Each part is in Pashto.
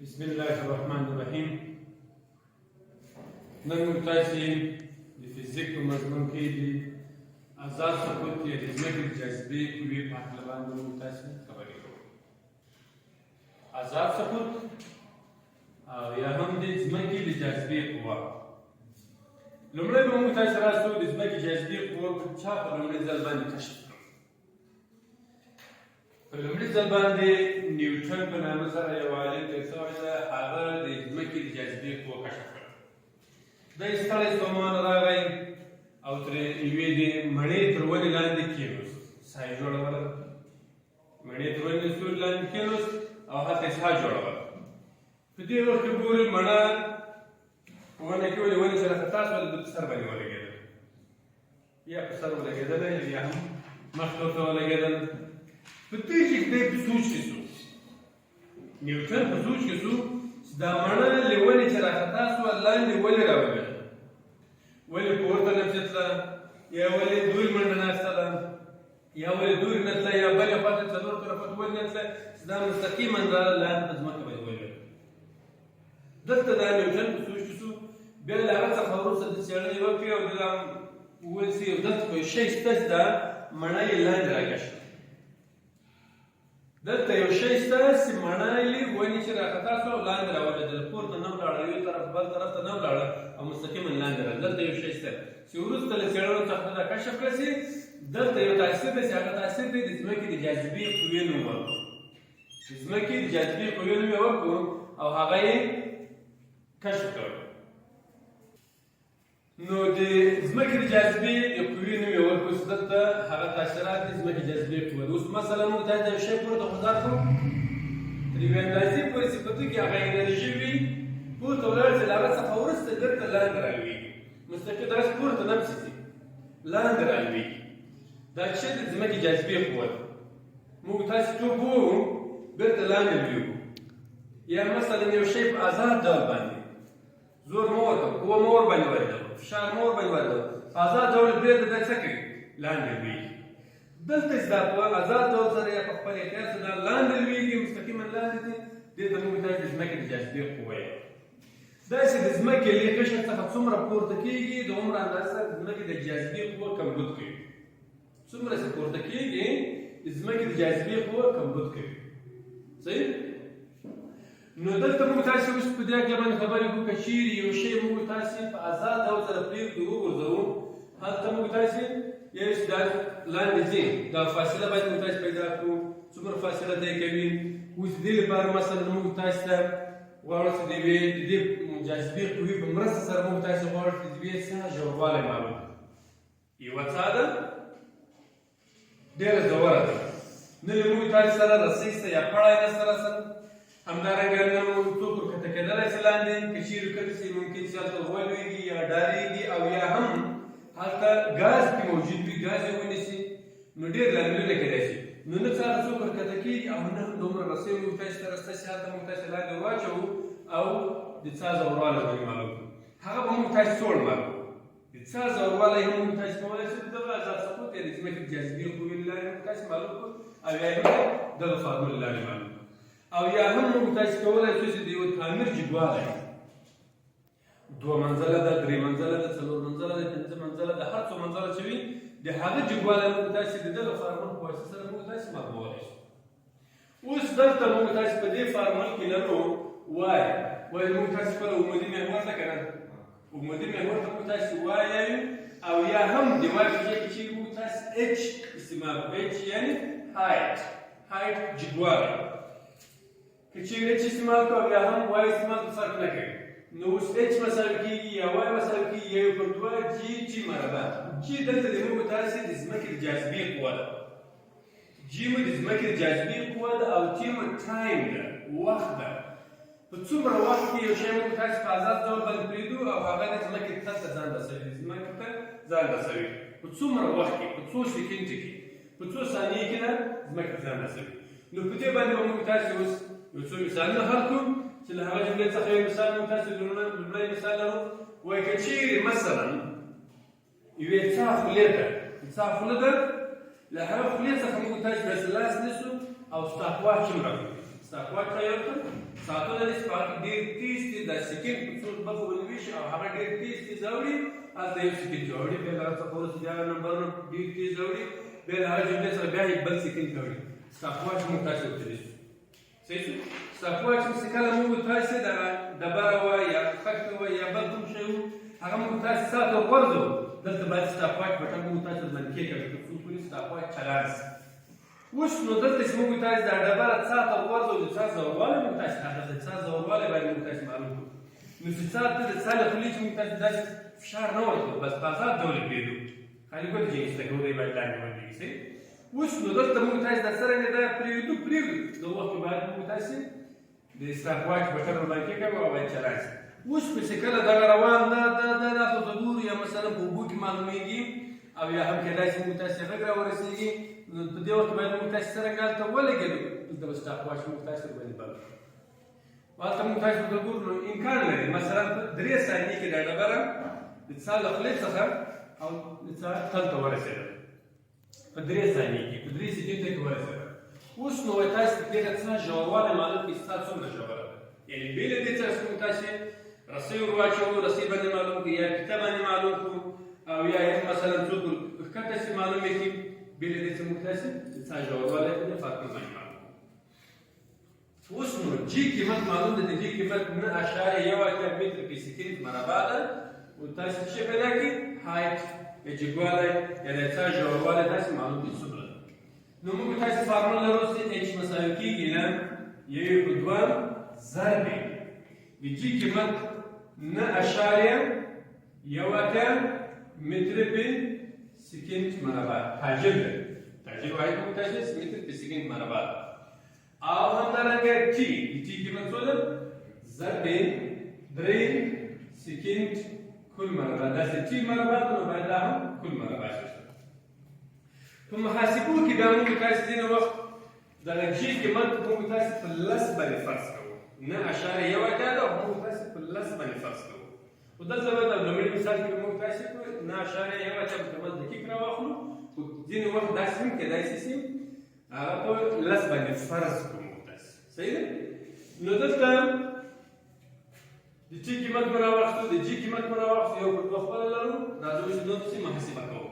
بسم الله الرحمن الرحیم. نن موږ تاسې د فزیک په مضمون کې د آزاد سقوط یا د ځمکې د جاذبې قوې په هکله باندې موږ تاسې خبرې کوو. آزاد سقوط او یا هم د ځمکې د جاذبې قوه. لومړی به موږ تاسې راسو د ځمکې جاذبې قوه چا په لومړي ځل باندې کشف کړه. په لومړي ځل باندې نیوټن په نامه سره یو عالم تېر شوی دی، هغه د ځمکې د جاذبې قوه کشف کړه. دی ستړی ستومان راغی او ترې یوې د مڼې تر ونې لاندې کېناست، ساه یې جوړوله. مڼې تر ونې سیوري لاندې کېناست او هلته یې ساه جوړوله. په دې وخت کې ګوري مڼه په ونه کې ولې ونې سره خطا شوه، د ده په سر باندې ولګېدله، یا په سر ولګېدله یا هم مخ ته ورته ولګېدله. په دې کې دی په سوچ کې شو، نیوټن په سوچ کې شو چې دا مڼه له ونې چې راخطا شوه لاندې ولې راولوېده، ولې پورته نه تلله، یا ولې دوی منډه ناسته ده، یا ولې دوی نه تله، یا بلې خوا ته څلور طرفه ولې نه تله، چې دا مستقیما لاندې په ځمکه باندې ولوېده. دلته دا نیوټن په سوچ کې شو. بیا له هغه څخه وروسته د څېړنې وکړې او دا وویل چې دلته خو یو شی شته چې دا مڼه یې لاندې راکشه. دلته یو شی شته چې مڼه یې ونې چې راخطا شوه او لاندې راولوېدله، پورته نه ولاړه، یو طرف بل طرف ته نه ولاړه او مستقیما لاندې راغله. دلته یو شی شته چې وروسته له څېړنو څخه دا کشف کړه چې دلته یو تاثیر دی چې هغه تاثیر دی د ځمکې د جاذبې قوې نوم ورکړو. د ځمکې د جاذبې قوې نوم یې ورکړو او هغه یې کشف کړ. نو د ځمکې د جاذبې قوې نوم یې ورکړو چې دلته هغه تاثیرات د ځمکې جاذبې قوه ده. اوس مثلا موږ ته د یو شی پورته غورځار کړو، تر یوې اندازې پورې چې په ده کې هغه انرژي وي پورته ولاړ چې له هغه څخه وروسته بېرته لاندې رالوېږي، مستقیم داسې پورته نه پسې لاندې رالوېږي. دا شی د ځمکې جاذبې قوه ده. موږ تاسې ټوپ ووهو بېرته لاندې لوېږو. یا مثلا یو شی په آزاد ډول باندې زور مه ورکوه، قوه مه ورباندې ورکوه، فشار مه ورباندې ورکوه، په آزاد ډول بېرته دا څه کوي؟ لاندې لوېږي. دلته چې دا په آزاد ډول سره یا په خپل اختیار سره دا لاندې لوېږي، مستقیما لاندې ځي، دې ته موږ د ځمکې د جاذبې قوه یې. داسې د ځمکې له قشر څخه څومره پورته کېږي د عمر اندازه سره د ځمکې د جاذبې قوه کمبود کوي. څومره چې پورته کېږي د ځمکې د جاذبې قوه کمبود کوي. صحیح؟ نو دلته موږ تاسې اوس په دې هکله باندې خبرې کوو. که چیرې یو شی موږ تاسې په آزاد ډول سره پرېږدو وغورځوو، هلته موږ تاسې یو چې دا لاندې ځي، دا فاصله باید موږ تاسې پیدا کړو. څومره فاصله طی کوي؟ اوس د دې لپاره مثلا موږ تاسې ته غواړو چې د دې جاذبې قوې په مرسته سره موږ تاسې غواړو چې د دې څاه ژوروالی معلوم کړو. یوه څاه ده ډېره ژوره ده، نه له موږ تاسې سره رسۍ شته یا پړی نشته راسره. همدارنګه نه موږ څوک ورکښته کېدلی شي لاندې، که چیرې کله چې ممکن چې هلته ولوېږي یا ډارېږي او یا هم هلته ګاز پکې موجود وي، ګاز یې ونیسي، نو ډېر لاملونه کېدای شي. نو نه څاه څوک ورکښته کېږي او نه دومره رسۍ موږ تاسې ته رسته چې هلته موږ تاسې لاندې واچوو او د څاه ژوروالی باندې معلوم کړو. هغه به موږ تاسې څوړ معلوم کړو. د څاه ژوروالی هم موږ تاسې کولی شو د دغه آزاد سقوط یا د ځمکې د جاذبې قوې له لارې موږ تاسې معلوم کړو او یا هم دغه فارمول له لارې معلوم کړو. او یا هم موږ تاسې کولی شو چې د یوه تعمیر جګوالی دوه منزله ده، درې منزله ده، څلور منزله ده، پنځه منزله ده، هر څو منزله چې وي د هغه جګوالی موږ تاسې د دغه فارمول په واسطه سره موږ تاسې معلومولی شو. اوس دلته موږ تاسې په دې فارمول کې لرو وایي موږ تاسې خپله عمودي محور ده که نه؟ عمودي محور ته موږ تاسې وایو او یا هم د وای په ځای کې چې موږ تاسې اچ استعمال کړو. اچ یعنې هایټ، هایټ جګوالی. که چیرې اچ استعمال کړو یا هم وای استعمال کړو فرق نه کوي. نو اوس اچ مساوي کېږي یا وای مساوي کېږي یا یو پر دوه جي جي مربع. جي دلته د موږ تاسې د ځمکې د جاذبې قوه ده. جي مو د ځمکې د جاذبې قوه ده او ټي مو ټایم ده، وخت ده. په څومره وخت کې یو شی موږ تاسې په آزاد ډول باندې پرېږدو او هغه د ځمکې تل ته ځان رسوي، ځمکې ته ځان رسوي. په څومره وخت کې؟ په څو سکندې کې، په څو ثانیې کې نه ځمکې ته ځان رسوي. نو په دې باندې به موږ تاسې اوس یو څو مثالونه حل کړو چې له هغه جملې څخه یو مثال موږ تاسې لومړی مثال لرو. وایي که چیرې مثلا یوې څاه خولې ته، څاه خوله ده، له هغه خولې څخه موږ تاسې داسې لاس نیسو او ستا خوا چوم راکړو، stopwatch ته یو کړ ساعتونه دې سپارک ډېر تیز دي د سکند په څو برخو باندې ویشي او هغه ډېر تیز تیز اوړي هلته یو سکند جوړي بیا له هغه څخه وروسته بیا نمبرونه ډېر تیز اوړي بیا له هغه جملې سره بیا یې بل سکند اوړي stopwatch موږ تاسې وتلی شو صحیح شو stopwatch چې کله موږ تاسې دغه ډبره وه یا خښته وه یا بل کوم شی و هغه موږ تاسې ساعت وغورځوو دلته باید stopwatch بټن موږ تاسې باندې کېکړو تر څو پورې stopwatch چالان شي اوس نو دلته چې موږ تاسې دا ډبره څا ته وغورځوو د څا زوروالی موږ تاسې هدف د څا زوروالی باید موږ تاسې معلوم کړو نو چې څا ته د څا له خولې چې موږ تاسې داسې فشار نه ورکړو بس په ازاد ډول یې پرېږدو خالي ګل جنس ته ګورئ باید لاندې ولوېږي صحیح اوس نو دلته موږ تاسې دا څرنګه دا پرېږدو د وخت کې باید موږ تاسې د stopwatch بټن ورباندې کېږدو او باید چالان شي اوس په چې کله دغه روان دا خو ته ګورو یا مثلا په اوبو کې معلومېږي او یا هم کېدای شي موږ تاسې غږ راورسېږي نو په دې وخت باید موږ تاسې څرنګه هلته ولګېدو دلته به stopwatch موږ تاسې ورباندې بند کړو هلته موږ تاسې ورته ګورو نو امکان لري مثلا په 3 ثانیې کې دا ډبره د څا له خولې څخه او د څا تل ته ورسېدل په 3 ثانیې کې په 3 سکندو کې ورسېدل اوس نو وایي تاسې د دې څه ژوروالی معلوم کړئ ستا څومره ژوره ده یعنې بې له دې څخه چې موږ تاسې رسۍ ور واچوو رسۍ باندې معلوم کړو یا پیته باندې معلوم کړو او یا مثلا څوک ښکته شي معلومې کړي بې له دې څخه موږ تاسې د څا ژوروالی په دې فاکتور باندې معلوم کړو اوس نو جي قیمت معلوم ده د جي قیمت 9.1 متر په سکند مربع ده او تاسې څه پیدا کړئ هایټ یا جګوالی یا د څا ژوروالی تاسې معلوم کړئ څومره ده نو موږ تاسې فارموله لرو چې h مساوي کېږي له 1/2 ضرب د جي قیمت 9.1 متر په سکند مربع تعجیل ده تعجیل واحد موږ تاسې متر په سکند مربع او همدارنګه ټي د ټي قیمت څو ده ضرب 3 سکند کل مربع داسې ټي مربع ده نو باید دا هم کل مربع شي په محاسبو کې بیا موږ تاسې ځینې وخت دغه جي قیمت موږ تاسې په لس باندې فرض کوو 9.1 ده او موږ تاسې په لس باندې فرض کوو خو دلته به د لومړي مثال کې به موږ تاسې په 9.1 مکمل دقیق راواخلو خو ځینې وخت داسې هم کېدای شي چې هغه په لس باندې فرض کړو موږ تاسې صحیح ده نو دلته د ټي قیمت به راواخلو د جي قیمت به راواخلو یو پر دوه خپله لرو راځو چې دوه پسې محاسبه کوو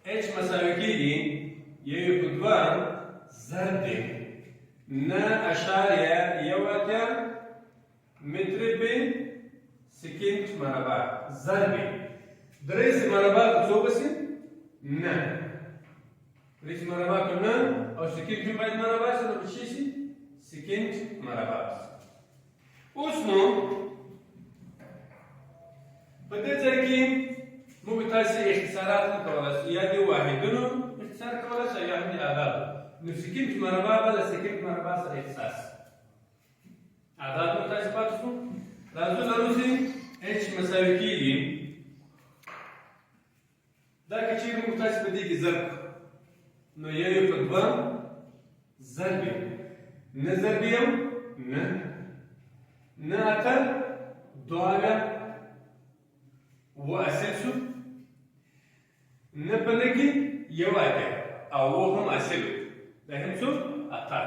h مساوي کېږي 1/2 ضرب 9.1 متر په سکند مربع ضرب 3 مربع په څو بسي 9 3 مربع په 9 او سکند هم باید مربع شي نو شي سکند مربع اوس نو په دې ځای کې موږ تاسې اختصارات نه کولی شو یا د واحدونو اختصار کولی شو یا هم د اعدادو نو سکند مربع به له سکند مربع سره اختصاص اعداد موږ تاسې پاتې شو راځو لرو چې h مساوي کېږي دا که چېرې موږ تاسې په دې کې ضرب نو 1/2 ضرب نه ضرب یو نه 9.2 اصل شو نه په لږې یو اتیا او هم اصل دا هم څو اته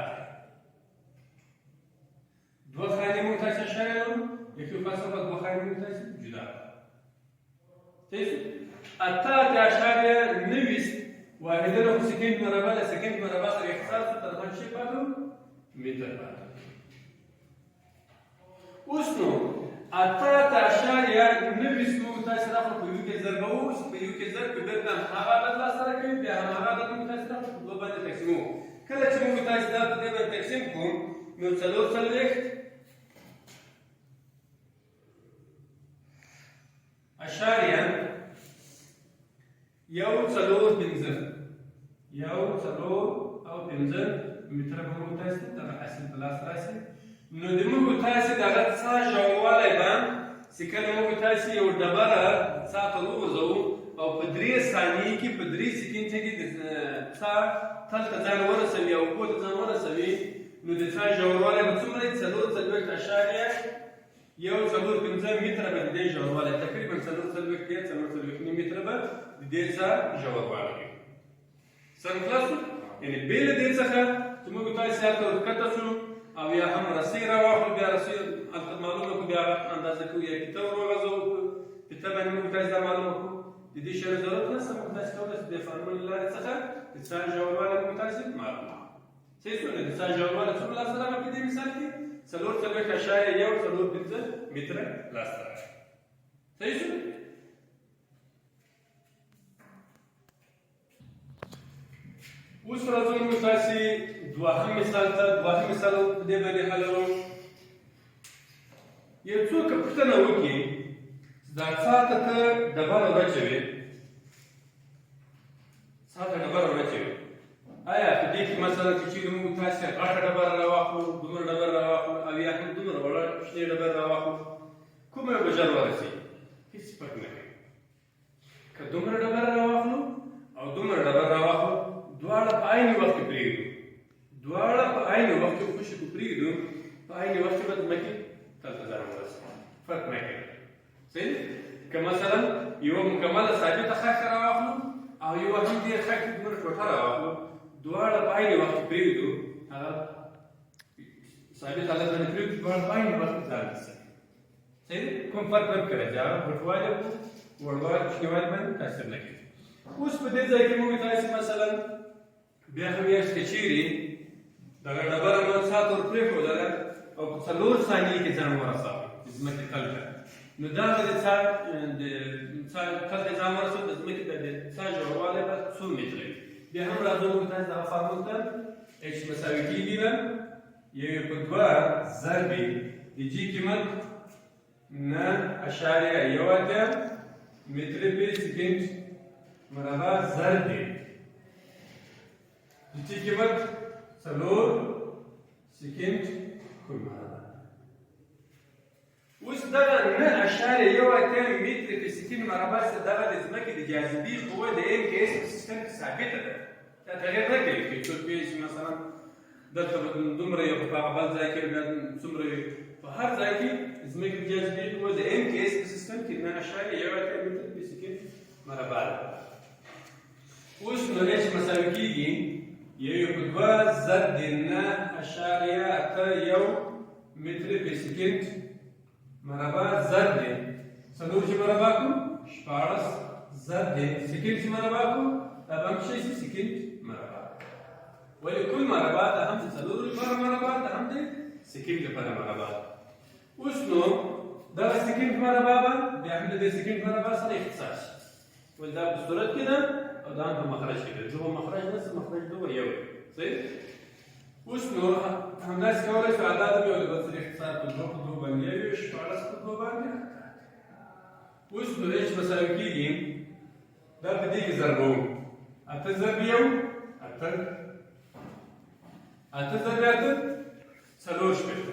دوه خانې موږ تاسې اشاره لرو یکي فاصله به دوه خانې موږ تاسې جدا صحیح شو 8.9 واحدونه په سکند مربع له سکند مربع سره اختصار شو تر منځ شي پاتې متر پاتې اوس نو 8.9 موږ تاسې راخلو په یو کې ضربوو په یو کې ضرب په بېرته هماغه عدد لاسته راکوي بیا هماغه عدد موږ تاسې راخلو په دوه باندې تقسیموو کله چې موږ تاسې دا په دې باندې تقسیم کړو نو 4.15 متره به موږ تاسې دغه حاصل په لاس راشي نو د موږ تاسې دغه څا ژوروالی به چې کله موږ تاسې یو ډبره څا ته وغورځوو او په 3 ثانیې کې په 3 سکندو کې د څا تل ته ځان ورسوي او اوبو ته ځان ورسوي نو د څا ژوروالی به څومره وي 4.1 متره به د دې ژوروالی تقریبا 4.4 متره به د دې څا ژوروالی وي سره خلاص یعنې بې له دې څخه چې موږ تاسو هلته ورکته شو او یا هم رسۍ راواخلو، بیا رسۍ هلته معلومه کړو، بیا اندازه کوو یا پیته ور وغځوو، پیته باندې موږ تاسو دا معلومه کړو. د دې شی ضرورت نشته، موږ تاسو کولی شو د فارمول له لارې څخه د څاه ژوروالی موږ تاسو معلومه کړو. صحیح شو؟ نو د څاه ژوروالی څومره لاسته راغی په دې مثال کې؟ 4.1 متره لاسته راغی. صحیح شو؟ اوس راځو موږ تاسې دوهم مثال ته. دوهم مثال په دې باندې حلوو. یو څوک پوښتنه وکړي دا څاه ته ته ډبره ورچوې، څاه ته ډبره ورچوې، آیا په دې کې مثلا که چېرې موږ تاسې غټه ډبره راواخلو، دومره ډبره راواخلو او یا هم دومره وړه شنې ډبره راواخلو، کومه یو به ژر ورسېږي؟ هېڅ فرق نه کوي. که دومره ډبره راواخلو او دومره ډبره راواخلو، دواړه په عین وخت کې پرېږدو، دواړه په عین وخت کې خوشې کو پرېږدو، په عین وخت کې به ځمکې دلته ځان ورسوي، فرق نه کوي. صحیح؟ که مثلا یوه مکمله ثابته خښه راواخلو او یوه هم ډېر خښ دومره ټوټه راواخلو، دواړه په عین وخت کې پرېږدو، هغه ثابت حالت باندې پرېږدو، دواړه په عین وخت کې ځان رسوي. صحیح؟ کوم فرق نه کوي، چې هغه پټوالي او وړوالي کوچنیوالي باندې تاثیر نه کوي. اوس په دې ځای کې موږ تاسې مثلا بیا هم یاست که چېرې دغه ډبره مو څاه ته ور پرېښودله او په 4 ثانیې کې ځان ورساوه د ځمکې تل ته، نو دا به د څاه تل ته ځان ورسوي، د ځمکې د څاه ژوروالی به څو متره وي. بیا هم راځو موږ تاسې دغه فارمول ته اچ مساوي کېږي به 1/2 ضرب د جي قیمت 9.18 متر په سکند مربع ضرب د جي قیمت 4 سکند کل مربع. اوس دغه 9.18 متر په سکند مربع سره دغه د ځمکې د جاذبې قوه د ام کې اس په سیستم کې ثابته ده، دا تغیر نه کوي. که څوک وایي چې مثلا دلته به دومره یو په هغه بل ځای کې بیا څومره وي، په هر ځای کې ځمکې د جاذبې قوه د ام کې اس په سیستم کې 9.18 متر په سکند مربع ده. اوس نو اچ مساوي کېږي 1/2 ضرب د 9.81 متر په سکند مربع ضرب د 4 چې مربع کړو 14 ضرب د سکند چې مربع کړو دا به هم شي سکند مربع، ولې کل مربع د هم د 4 لپاره مربع ده، هم د سکند لپاره مربع. اوس نو دغه سکند مربع به بیا هم د سکند مربع سره اختصار شي، ولې دا په صورت کې ده او دا هم په مخرج کې ده، دوه مخرج نه مخرج دوه یو. صحیح؟ اوس نو همداسې کولی شو اعداد به یو د بل سره اختصار په 2 باندې یو 14 په 2 باندې. اوس نو اچ مساوي کېږي دا په دې کې ضربوو 8 ضرب یو 8 ضرب 8 4 شپېته،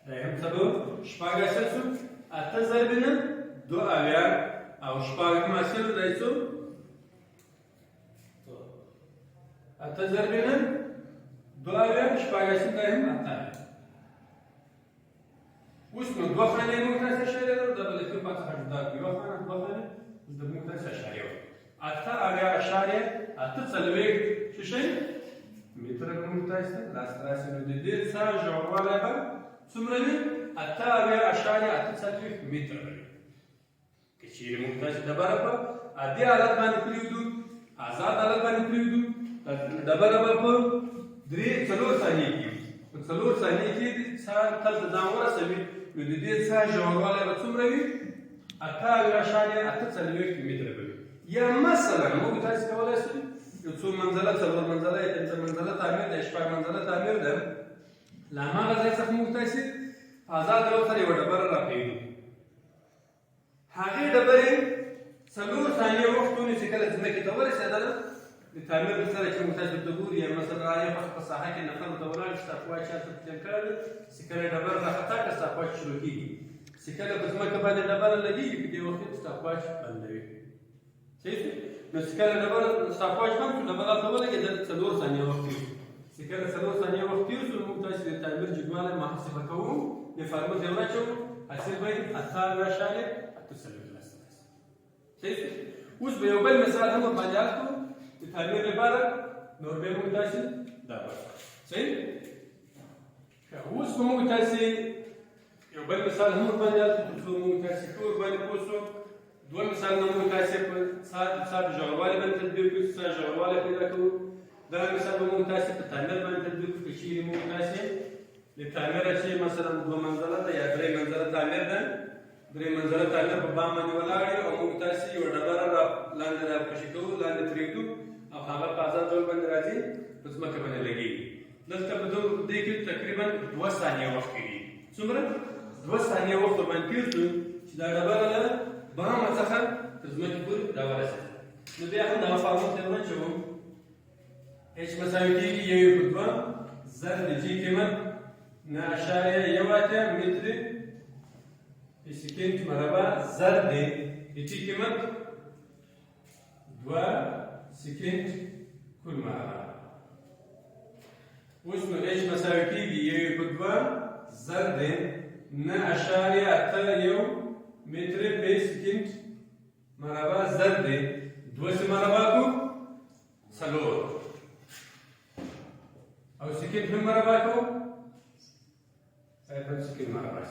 دا هم 4 شپږ حاصل شو، 8 ضرب 9 2 اویا او شپږ هم حاصل شو، دا یې څو 8 ضرب 9 2 اویا شپږ حاصل، دا هم 8. اوس نو دوه خانې موږ تاسې اشاریه لرو، دا به د ښي خوا څخه جدا کړو، یوه خانه دوه خانې، اوس د موږ تاسې اشاریه وکړو 8.8 څه شی متره به موږ تاسې ته لاسته راسي. نو د دې څاه ژوروالی به څومره وي؟ 8.8 متره به وي. که چېرې موږ تاسې ډبره په عادي حالت باندې پرېږدو، آزاد حالت باندې پرېږدو، ډبره به په 4 ثانیې کې په 4 ثانیې کې څاه تل ته ځان ورسوي، نو د دې څاه ژوروالی به څومره وي؟ 8.8 متره به وي. یا مثلا موږ تاسې کولی شو یو څو منزله 4 منزله یا 5 منزله تعمیر ده، 6 منزله تعمیر ده، له هماغه ځای څخه موږ تاسې آزاد ډول سره یوه ډبره راپرېږدو، هغې ډبرې 4 ثانیې وخت ونیسي، کله ځمکې ته ورسېدله د تعمیر سره چې موږ تاسې ورته ګوري، یا مثلا رایه په ساحه کې نفر ورته ولاړ شي، ساپواچ چاته تېر کړی دی، چې کله ډبره راخطا کړه ساپواچ شروع کېږي، چې کله په ځمکه باندې ډبره لګېږي په دې وخت کې ساپواچ بندوي. صحیح شو؟ نو چې کله ډبره ساپواچ بند شو، ډبره هلته ولګېدله 4 ثانیې وخت تېر شو، چې کله 4 ثانیې وخت تېر شو، موږ تاسې د تعمیر جګوالی محاسبه کوو، د فارمول ته یې واچوو، حاصل به یې 8.8 لاسته راسي. صحیح شو؟ اوس به یو بل مثال هم ورباندې حل کړو د تعمیر لپاره. نور به موږ تاسو دا وایو صحیح اوس به موږ تاسو یو بل مثال هم باندې تاسو موږ تاسو کور باندې پوسو دوه مثال موږ تاسو په صاحب جوړوالي باندې تدبیر کوو صاحب جوړوالي پیدا کوو دا مثال موږ تاسو په تعمیر باندې تدبیر کوو چې موږ تاسو د تعمیر چې مثلا دوه منزله ده یا درې منزله تعمیر ده درې منزله تعمیر په بام باندې ولاړ او موږ تاسو یو ډبره را لاندې را پښې کوو لاندې پرېږدو او هغه په آزاد ډول باندې راځي په ځمکه باندې لګېږي دلته په دې کې تقریبا 2 ثانیې وخت کېږي څومره 2 ثانیې وخت باندې تېر شو چې دا ډبره له بام څخه تر ځمکې پورې راورسېده نو بیا هم دغه فارمول ته ورچوم h مساوي کېږي 1 ضرب د جي قیمت 9.1 متر په سکند مربع ضرب د ټي قیمت 2 سکند کل مربع اوس نو h مساوي کېږي 1 ضرب د 9.81 متر په سکند مربع ضرب د 2 مربع کو څلور او سکند هم مربع کو هم سکند مربع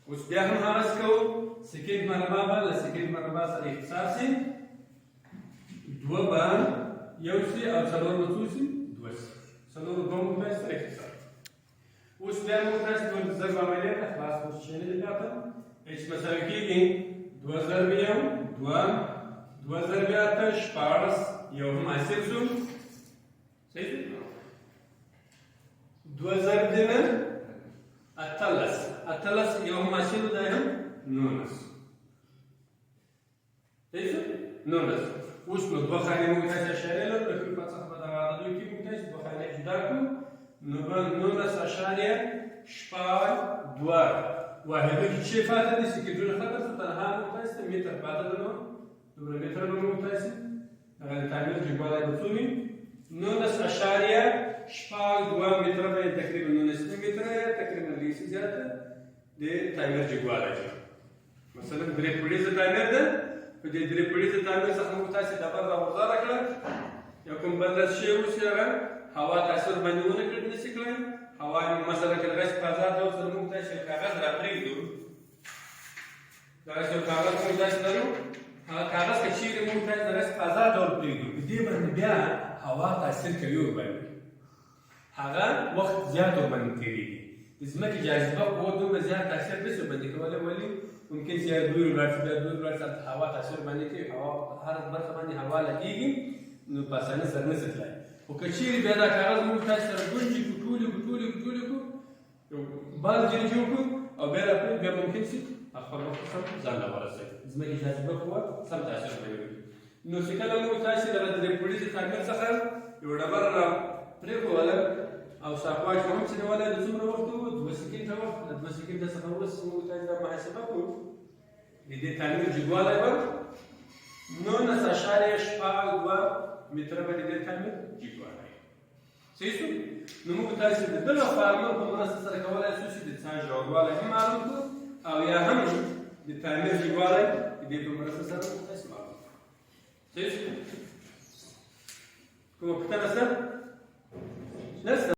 اوس بیا هم هغه کوو سکند مربع به له سکند مربع سره اختصار شي 2 به یو شي او څلور به څو شي 2 شي څلور به موږ تاسو سره اختصار اوس بیا موږ تاسو د ضرب عملیه ته خلاص اوس چې نه پاتې h مساوي کېږي 2 ضرب یو 2 ضرب 8 14 یو هم حاصل شو صحیح 2 ضرب دی نه 18 یو هم حاصل دی هم 19 صحیح شو 19 اوس نو دوه خانې موږ تاسو اشاره لرو د کوم څخه په دغه عددو کې موږ تاسو دوه خانې جدا کړو نو به 19.2 واحده کې چې فاته دي سکندونه خطر څه تنها موږ تاسو متر پاتې ده نو دومره متر موږ تاسو هغه تعمیر جګوالی به څو وي 19.2 متر به تقریبا 19 متر تقریبا لږ زیاته د تعمیر جګوالی مثلا درې پوړیزه تعمیر ده په دې درې پوړیزه تعمیر څخه موږ تاسو ډبره راوغځاره کړه یو کوم بل شی اوس هغه هوا تاثیر باندې ونه کړی نشي کړی هوا مثلا که رس په آزاد ډول سره موږ تاسو کاغذ را پرېږدو دغه کاغذ موږ تاسو لرو هغه کاغذ که چیرې موږ تاسو رس په آزاد ډول پرېږدو په دې باندې بیا هوا تاثیر کوي ورباندې هغه وخت زیات ورباندې تېرېږي د ځمکې جاذبه قوه دومره زیات تاثیر نشي ورباندې کولی ولې ممکن چې دوی ولاړ شي بیا دوی ولاړ شي هوا تاثیر باندې کوي هوا هر برخه باندې هوا لګېږي نو په اسانۍ سره نشي تللی خو که چیرې بیا دا کاغذ موږ تاسو سره ګونجې کړو ټولې کړو یو بال جوړ کړو او بیا راپرېږدو بیا ممکن شي خپل وخت سم ځان له ورسوي ځمکې جاذبه قوه سم تاثیر کوي نو چې کله موږ تاسو دغه درې پوړیزې تعمیر څخه یو ډبره را پرېښوله او شاوخوا چې هم چې نیولی د څومره وخت و 2 سکنډه وخت له 2 سکنډه څخه وروسته موږ تاسو دا محاسبه کړو د دې تعمیر جګوالی به 19.2 متر به د دې تعمیر جګوالی صحیح شو نو موږ تاسو د دغه فارمول په مرسته سره کولی شو چې د څاه ژوروالی هم معلوم کړو او یا هم د تعمیر جګوالی د دې په مرسته سره موږ تاسو معلوم کړو صحیح شو کومه پوښتنه شته؟ نشته